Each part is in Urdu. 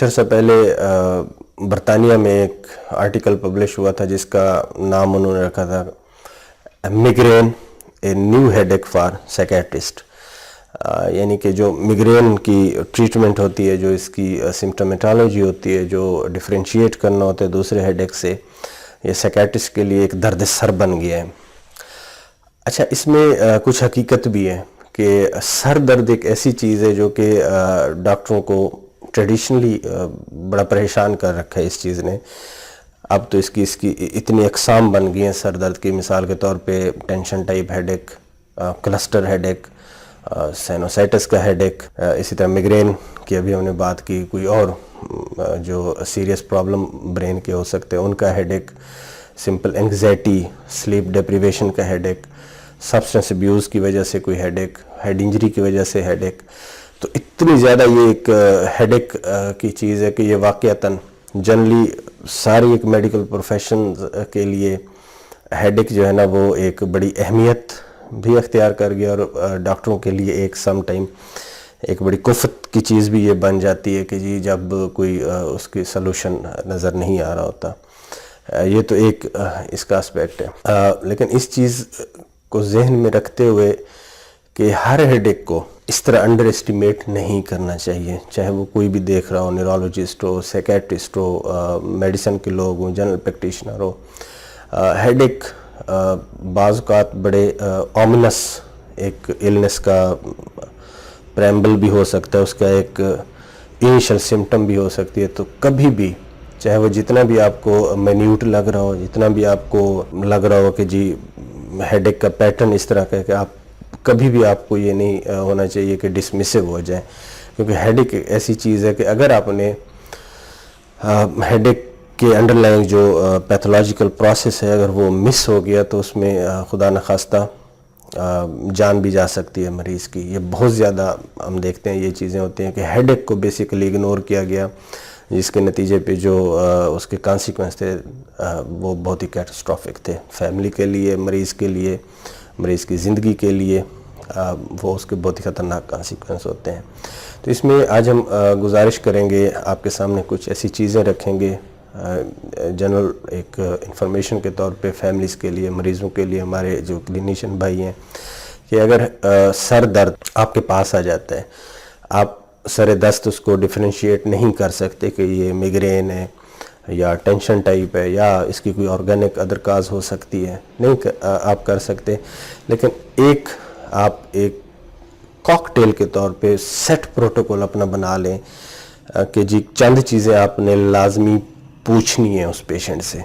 عرصہ سے پہلے برطانیہ میں ایک آرٹیکل پبلش ہوا تھا جس کا نام انہوں نے رکھا تھا میگرین اے نیو ہیڈ ایک فار سائیکیٹرسٹ، یعنی کہ جو میگرین کی ٹریٹمنٹ ہوتی ہے، جو اس کی سمپٹومیٹالوجی ہوتی ہے، جو ڈیفرینشیٹ کرنا ہوتا ہے دوسرے ہیڈ ایک سے، یہ سائیکیٹرسٹ کے لیے ایک درد سر بن گیا ہے۔ اچھا، اس میں کچھ حقیقت بھی ہے کہ سر درد ایک ایسی چیز ہے جو کہ ڈاکٹروں کو ٹریڈیشنلی بڑا پریشان کر رکھا ہے اس چیز نے۔ اب تو اس کی اتنی اقسام بن گئی ہیں سر درد کی، مثال کے طور پہ ٹینشن ٹائپ ہیڈ ایک، کلسٹر ہیڈ ایک، سائنوسائٹس کا ہیڈ ایک، اسی طرح میگرین کی ابھی ہم نے بات کی، کوئی اور جو سیریس پرابلم برین کے ہو سکتے ہیں ان کا ہیڈ ایک، سمپل انگزائٹی، سلیپ ڈیپریویشن کا ہیڈ ایک، سبسٹنس ابیوز کی وجہ سے کوئی ہیڈ ایک، ہیڈ انجری کی وجہ سے ہیڈ ایک۔ تو اتنی زیادہ یہ ایک ہیڈ ایک کی چیز ہے کہ یہ واقعتاً جنرلی ساری ایک میڈیکل پروفیشن کے لیے ہیڈ ایک جو ہے نا وہ ایک بڑی اہمیت بھی اختیار کر گیا، اور ڈاکٹروں کے لیے ایک سم ٹائم ایک بڑی کفت کی چیز بھی یہ بن جاتی ہے کہ جی جب کوئی اس کی سلوشن نظر نہیں آ رہا ہوتا۔ یہ تو ایک اس کا اسپیکٹ ہے، لیکن اس چیز کو ذہن میں رکھتے ہوئے کہ ہر ہیڈ ایک کو اس طرح انڈر اسٹیمیٹ نہیں کرنا چاہیے، چاہے وہ کوئی بھی دیکھ رہا ہو، نیورولوجسٹ ہو، سائیکیٹرسٹ ہو، میڈیسن کے لوگ ہوں، جنرل پریکٹیشنر ہو۔ ہیڈ ایک بعض اوقات بڑے اومنس ایک النس کا پریمبل بھی ہو سکتا ہے، اس کا ایک انیشل سمٹم بھی ہو سکتی ہے۔ تو کبھی بھی چاہے وہ جتنا بھی آپ کو مینیوٹ لگ رہا ہو، جتنا بھی آپ کو لگ رہا ہو کہ جی ہیڈ ایک کا پیٹرن اس طرح کا ہے، کہ آپ کبھی بھی آپ کو یہ نہیں ہونا چاہیے کہ ڈسمسو ہو جائے، کیونکہ ہیڈ ایک ایسی چیز ہے کہ اگر آپ نے ہیڈ ایک کے انڈر لائنگ جو پیتھولوجیکل پروسیس ہے اگر وہ مس ہو گیا تو اس میں خدا نخواستہ جان بھی جا سکتی ہے مریض کی۔ یہ بہت زیادہ ہم دیکھتے ہیں یہ چیزیں ہوتی ہیں کہ ہیڈ ایک کو بیسیکلی اگنور کیا گیا، جس کے نتیجے پہ جو اس کے کانسیکوینس تھے وہ بہت ہی کیٹاسٹرافک تھے، فیملی کے لیے، مریض کے لیے، مریض کی زندگی کے لیے، وہ اس کے بہت ہی خطرناک کانسیکوینس ہوتے ہیں۔ تو اس میں آج ہم گزارش کریں گے، آپ کے سامنے کچھ ایسی چیزیں رکھیں گے جنرل ایک انفارمیشن کے طور پہ فیملیز کے لیے، مریضوں کے لیے، ہمارے جو کلینیشین بھائی ہیں، کہ اگر سر درد آپ کے پاس آ جاتا ہے، آپ سر دست اس کو ڈیفرینشیٹ نہیں کر سکتے کہ یہ میگرین ہے یا ٹینشن ٹائپ ہے یا اس کی کوئی آرگینک ادر کاز ہو سکتی ہے، نہیں آپ کر سکتے، لیکن آپ ایک کاکٹیل کے طور پہ سیٹ پروٹوکول اپنا بنا لیں کہ جی چند چیزیں آپ نے لازمی پوچھنی ہیں اس پیشنٹ سے۔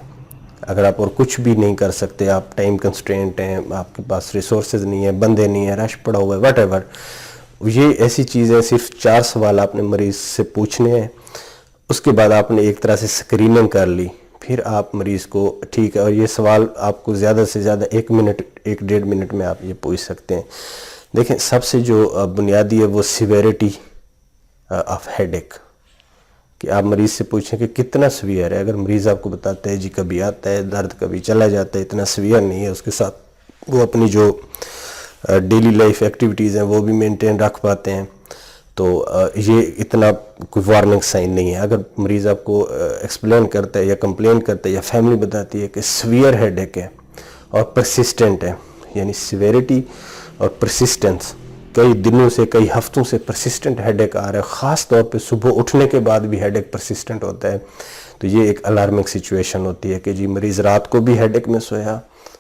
اگر آپ اور کچھ بھی نہیں کر سکتے، آپ ٹائم کنسٹرینٹ ہیں، آپ کے پاس ریسورسز نہیں ہیں، بندے نہیں ہیں، رش پڑا ہوا ہے، واٹ ایور، یہ ایسی چیزیں صرف 4 سوال آپ نے مریض سے پوچھنے ہیں۔ اس کے بعد آپ نے ایک طرح سے اسکریننگ کر لی، پھر آپ مریض کو ٹھیک ہے، اور یہ سوال آپ کو زیادہ سے زیادہ 1 منٹ 1.5 منٹ میں آپ یہ پوچھ سکتے ہیں۔ دیکھیں، سب سے جو بنیادی ہے وہ سیویرٹی آف ہیڈ ایک، کہ آپ مریض سے پوچھیں کہ کتنا سویئر ہے۔ اگر مریض آپ کو بتاتا ہے جی کبھی آتا ہے درد، کبھی چلا جاتا ہے، اتنا سویئر نہیں ہے، اس کے ساتھ وہ اپنی جو ڈیلی لائف ایکٹیویٹیز ہیں وہ بھی مینٹین رکھ پاتے ہیں، تو یہ اتنا کوئی وارننگ سائن نہیں ہے۔ اگر مریض آپ کو ایکسپلین کرتا ہے یا کمپلین کرتا ہے یا فیملی بتاتی ہے کہ سویئر ہیڈ ایک ہے اور پرسسٹنٹ ہے، یعنی سیویرٹی اور پرسسٹنس، کئی دنوں سے، کئی ہفتوں سے پرسسٹنٹ ہیڈ ایک آ رہا ہے، خاص طور پہ صبح اٹھنے کے بعد بھی ہیڈ ایک پرسسٹنٹ ہوتا ہے، تو یہ ایک الارمنگ سچویشن ہوتی ہے کہ جی مریض رات کو بھی ہیڈ ایک میں سویا،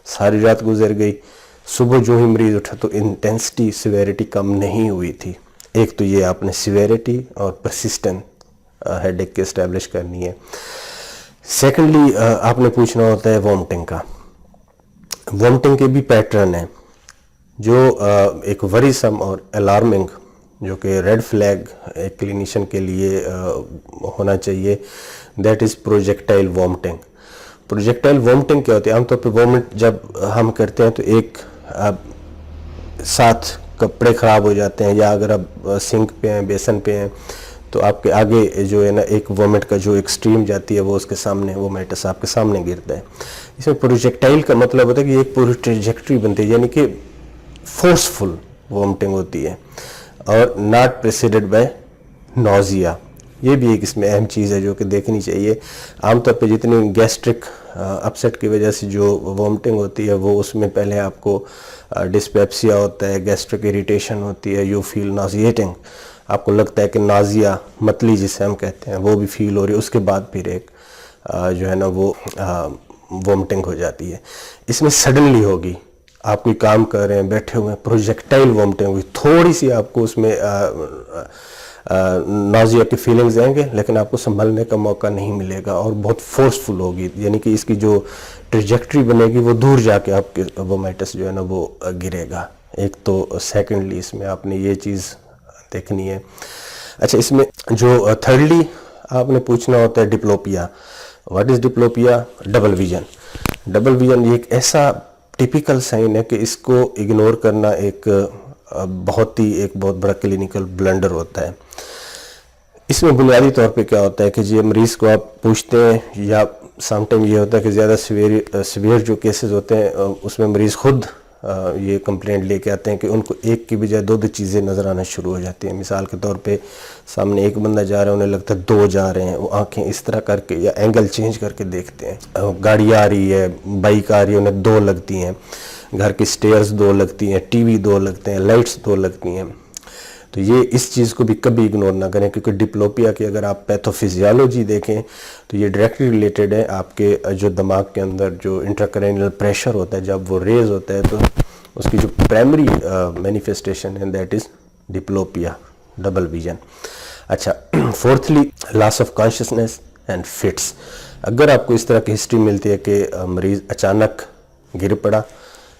ساری رات گزر گئی، صبح جو ہی مریض اٹھا تو انٹینسٹی، سیویرٹی کم نہیں ہوئی تھی۔ ایک تو یہ آپ نے سیویرٹی اور پرسسٹنٹ ہیڈ ایک کے اسٹیبلش کرنی ہے۔ سیکنڈلی آپ نے پوچھنا ہوتا ہے وامٹنگ کا۔ وامٹنگ کے بھی پیٹرن ہیں جو ایک وریسم اور الارمنگ، جو کہ ریڈ فلیگ ایک کلینیشین کے لیے ہونا چاہیے، that is projectile vomiting. Projectile vomiting کیا ہوتی ہے؟ عام طور پہ وامٹ جب ہم کرتے ہیں تو ایک ساتھ کپڑے خراب ہو جاتے ہیں، یا اگر آپ سنک پہ ہیں، بیسن پہ ہیں، تو آپ کے آگے جو ہے نا ایک وامٹ کا جو ایک سٹریم جاتی ہے وہ اس کے سامنے، وہ میٹس آپ کے سامنے گرتا ہے۔ اس میں پروجیکٹائل کا مطلب ہوتا ہے کہ ایک پوری ٹریجیکٹری بنتی ہے، یعنی کہ فورسفل وامٹنگ ہوتی ہے، اور ناٹ پریسیڈڈ بائی نوزیا، یہ بھی ایک اس میں اہم چیز ہے جو کہ دیکھنی چاہیے. عام طور پہ جتنی گیسٹرک اپسیٹ کی وجہ سے جو وومٹنگ ہوتی ہے وہ اس میں پہلے آپ کو ڈسپیپسیا ہوتا ہے, گیسٹرک اریٹیشن ہوتی ہے, یو فیل نازیٹنگ, آپ کو لگتا ہے کہ نازیا متلی جسے ہم کہتے ہیں وہ بھی فیل ہو رہی ہے, اس کے بعد پھر ایک جو ہے نا وہ وومٹنگ ہو جاتی ہے. اس میں سڈنلی ہوگی, آپ کوئی کام کر رہے ہیں بیٹھے ہوئے ہیں, پروجیکٹائل وومٹنگ ہوگی, تھوڑی سی آپ کو اس میں نازیا کی فیلنگز آئیں گے لیکن آپ کو سنبھلنے کا موقع نہیں ملے گا اور بہت فورسفل ہوگی, یعنی کہ اس کی جو ٹریجیکٹری بنے گی وہ دور جا کے آپ کے وومیٹس جو ہے نا وہ گرے گا. ایک تو سیکنڈلی اس میں آپ نے یہ چیز دیکھنی ہے. اچھا, اس میں جو تھرڈلی آپ نے پوچھنا ہوتا ہے diplopia. What is diplopia? Double vision. Double vision یہ ایک ایسا ٹپیکل سائن ہے کہ اس کو اگنور کرنا ایک بہت بڑا کلینیکل بلنڈر ہوتا ہے. اس میں بنیادی طور پہ کیا ہوتا ہے کہ جی مریض کو آپ پوچھتے ہیں, یا سم ٹائم یہ ہوتا ہے کہ زیادہ سیویئر جو کیسز ہوتے ہیں اس میں مریض خود یہ کمپلینٹ لے کے آتے ہیں کہ ان کو ایک کی بجائے دو چیزیں نظر آنا شروع ہو جاتی ہیں. مثال کے طور پہ سامنے ایک بندہ جا رہا ہے, انہیں لگتا ہے دو جا رہے ہیں, وہ آنکھیں اس طرح کر کے یا اینگل چینج کر کے دیکھتے ہیں. گاڑی آ رہی ہے, بائک آ رہی ہے, انہیں دو لگتی ہیں, گھر کی سٹیئرز دو لگتی ہیں, ٹی وی دو لگتے ہیں, لائٹس دو لگتی ہیں. تو یہ اس چیز کو بھی کبھی اگنور نہ کریں, کیونکہ ڈپلوپیا کی اگر آپ پیتھوفیزیالوجی دیکھیں تو یہ ڈائریکٹلی ریلیٹڈ ہے آپ کے جو دماغ کے اندر جو انٹراکرینیل پریشر ہوتا ہے, جب وہ ریز ہوتا ہے تو اس کی جو پرائمری مینیفیسٹیشن ہے that is diplopia, double vision. اچھا, fourthly loss of consciousness and fits. اگر آپ کو اس طرح کی ہسٹری ملتی ہے کہ مریض اچانک گر پڑا,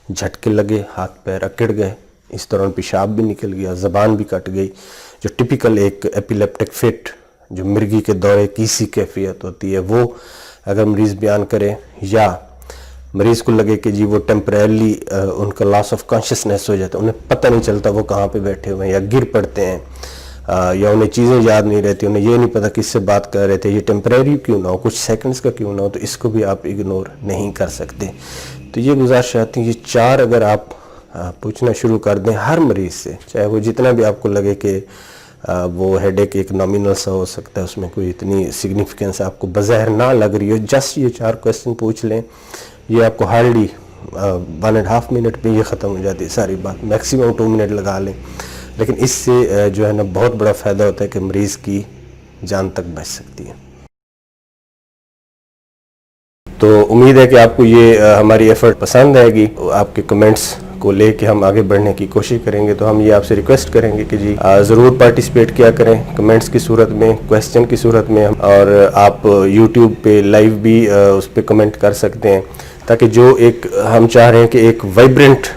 جھٹکے لگے, ہاتھ پیر اکڑ گئے, اس دوران پیشاب بھی نکل گیا, زبان بھی کٹ گئی, جو ٹپیکل ایک ایپیلیپٹک فٹ جو مرگی کے دورے کی سی کیفیت ہوتی ہے وہ اگر مریض بیان کرے, یا مریض کو لگے کہ جی وہ ٹیمپریرلی ان کا لاس آف کانشیسنیس ہو جاتا ہے, انہیں پتہ نہیں چلتا وہ کہاں پہ بیٹھے ہوئے ہیں, یا گر پڑتے ہیں, یا انہیں چیزیں یاد نہیں رہتی, انہیں یہ نہیں پتا کس سے بات کر رہے تھے, یہ ٹیمپریری کیوں نہ ہو, کچھ سیکنڈز کا کیوں نہ ہو, تو اس کو بھی آپ اگنور نہیں کر سکتے. تو یہ گزارش آتی ہے, یہ چار اگر آپ پوچھنا شروع کر دیں ہر مریض سے, چاہے وہ جتنا بھی آپ کو لگے کہ وہ ہیڈ ایک نامینل سا ہو سکتا ہے, اس میں کوئی اتنی سگنیفیکنس آپ کو بظاہر نہ لگ رہی ہو, جسٹ یہ چار کویسچن پوچھ لیں, یہ آپ کو ہارڈلی 1.5 منٹ میں یہ ختم ہو جاتی ہے ساری بات, میکسیمم 2 منٹ لگا لیں, لیکن اس سے جو ہے نا بہت بڑا فائدہ ہوتا ہے کہ مریض کی جان تک بچ سکتی ہے. تو امید ہے کہ آپ کو یہ ہماری ایفرٹ پسند آئے گی. آپ کے کمنٹس کو لے کے ہم آگے بڑھنے کی کوشش کریں گے, تو ہم یہ آپ سے ریکویسٹ کریں گے کہ جی ضرور پارٹیسپیٹ کیا کریں, کمنٹس کی صورت میں, کویسچن کی صورت میں, اور آپ یوٹیوب پہ لائیو بھی اس پہ کمنٹ کر سکتے ہیں, تاکہ جو ایک ہم چاہ رہے ہیں کہ ایک وائبرنٹ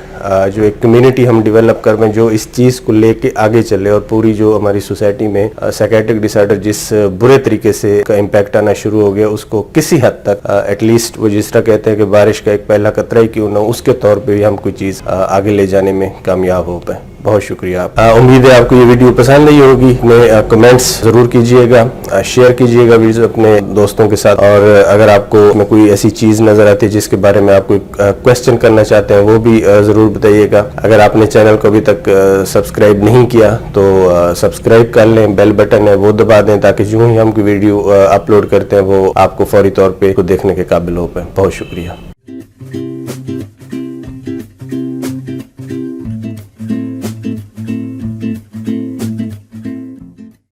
جو ایک کمیونٹی ہم ڈیولپ کر رہے ہیں جو اس چیز کو لے کے آگے چلے, اور پوری جو ہماری سوسائٹی میں سائیکیٹرک ڈس آرڈر جس برے طریقے سے کا امپیکٹ آنا شروع ہو گیا, اس کو کسی حد تک ایٹ لیسٹ وہ جس طرح کہتے ہیں کہ بارش کا ایک پہلا قطرہ ہی کیوں نہ, اس کے طور پہ بھی ہم کوئی چیز آگے لے جانے میں کامیاب ہو پائیں. بہت شکریہ. امید ہے آپ کو یہ ویڈیو پسند نہیں ہوگی. میں کمنٹس ضرور کیجئے گا, شیئر کیجئے گا ویڈیو اپنے دوستوں کے ساتھ, اور اگر آپ کو میں کوئی ایسی چیز نظر آتی ہے جس کے بارے میں آپ کوئی کویسچن کرنا چاہتے ہیں وہ بھی ضرور بتائیے گا. اگر آپ نے چینل کو ابھی تک سبسکرائب نہیں کیا تو سبسکرائب کر لیں, بیل بٹن ہے وہ دبا دیں, تاکہ جو ہی ہم کوئی ویڈیو اپلوڈ کرتے ہیں وہ آپ کو فوری طور پہ دیکھنے کے قابل ہو پائے. بہت شکریہ.